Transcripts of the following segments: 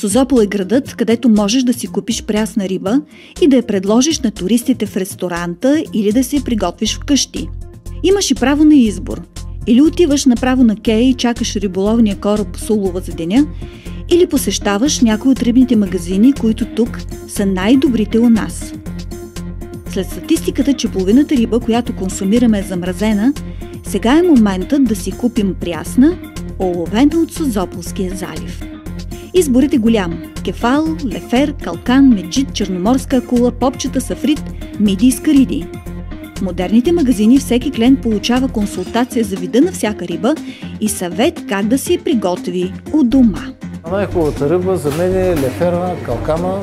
Созопол е градът, където можеш да си купиш прясна риба и да я предложиш на туристите в ресторанта или да си я приготвиш вкъщи. Имаш и право на избор. Или отиваш направо на кея и чакаш риболовния кораб с улова за деня, или посещаваш някои от рибните магазини, които тук са най-добрите у нас. След статистиката, че половината риба, която консумираме е замразена, сега е моментът да си купим прясна, уловена от Созополския залив. Изборът е голям – кефал, лефер, калкан, меджит, черноморска акула, попчета, сафрит, миди и скариди. В модерните магазини всеки клиент получава консултация за вида на всяка риба и съвет как да си я приготви у дома. Най-хубавата риба за мен е лефера, калкана,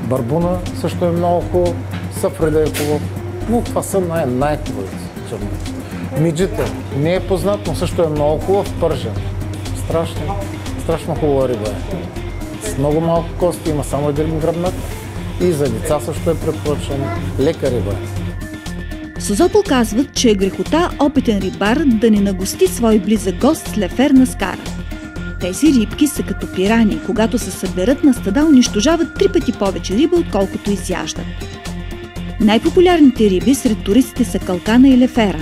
барбуна също е много хубав, сафрида е хубав, но това са най-хубавите. Миджита не е познат, но също е много хубав, пържен. Страшно хубава риба е. С много малко кости, има само един гръбнак и за деца също е препоръчан. Лека риба е. В Созопол казват, че е грехота опитен рибар да не нагости свой близък гост с лефер на скара. Тези рибки са като пирани, когато се съберат на стада, унищожават 3 пъти повече риба, отколкото изяждат. Най-популярните риби сред туристите са калкана и лефера,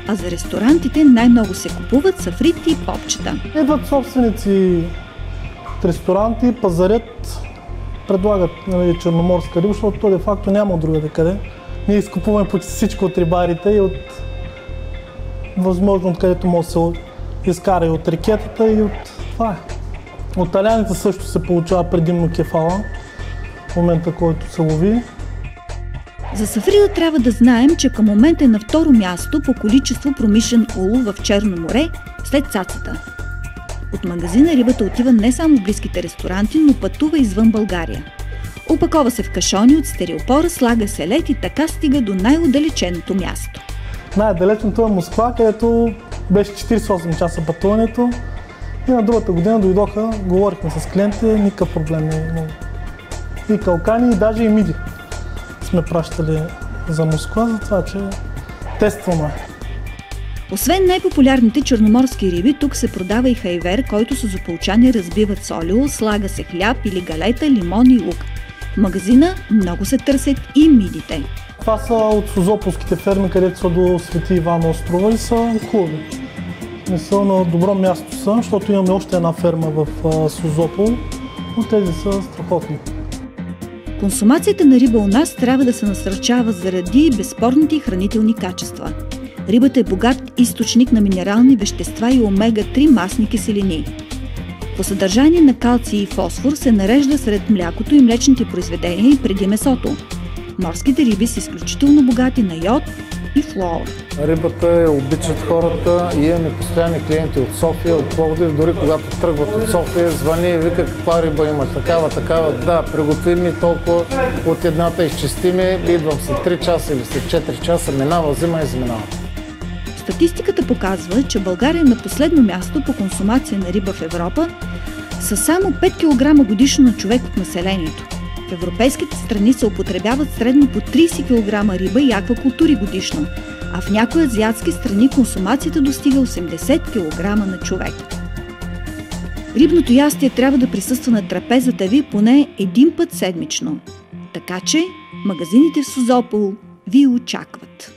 а за ресторантите най-много се купуват сафрити и попчета. Идват собственици от ресторанти, пазарят, предлагат черноморска риба, защото то де факто няма от другаде къде. Ние изкупуваме почти всичко от рибарите и от възможно откъдето може да се изкара и от рекетата и от това е. От таляните също се получава предимно кефала в момента, който се лови. За сафрида трябва да знаем, че към момента е на второ място по количество промишлен улов в Черно море след цацата. От магазина рибата отива не само в близките ресторанти, но пътува извън България. Опакова се в кашони от стереопора, слага се лед и така стига до най-отдалеченото място. Най-далечното е Москва, където беше 48 часа пътуването и на другата година дойдоха, говорихме с клиентите, никакъв проблем не е имало. И калкани, и даже и миди сме пращали за Москва, за това, че тестваме. Освен най-популярните черноморски риби, тук се продава и хайвер, който созополчани разбиват с олио, слага се хляб или галета, лимон и лук. В магазина много се търсят и мидите. Това са от созополските ферми, където са до Свети Иван острова и са хубави. Не са на добро място са, защото имаме още една ферма в Созопол, но тези са страхотни. Консумацията на риба у нас трябва да се насърчава заради безспорните хранителни качества. Рибата е богат източник на минерални вещества и омега-3 масни киселини. По съдържание на калций и фосфор се нарежда сред млякото и млечните произведения и преди месото. Морските риби са изключително богати на йод и флуор. Рибата я обичат хората и имаме постоянни клиенти от София, от Пловдив, дори когато тръгват от София, звъни и вика каква риба има, такава, да, приготви ми толкова от едната изчистиме, идвам след 3 часа или след 4 часа, минава, взима и заминава. Статистиката показва, че България е на последно място по консумация на риба в Европа с само 5 кг годишно на човек от населението. В европейските страни се употребяват средно по 30 кг риба и аквакултури годишно, а в някои азиатски страни консумацията достига 80 кг на човек. Рибното ястие трябва да присъства на трапезата ви поне един път седмично. Така че магазините в Созопол ви очакват.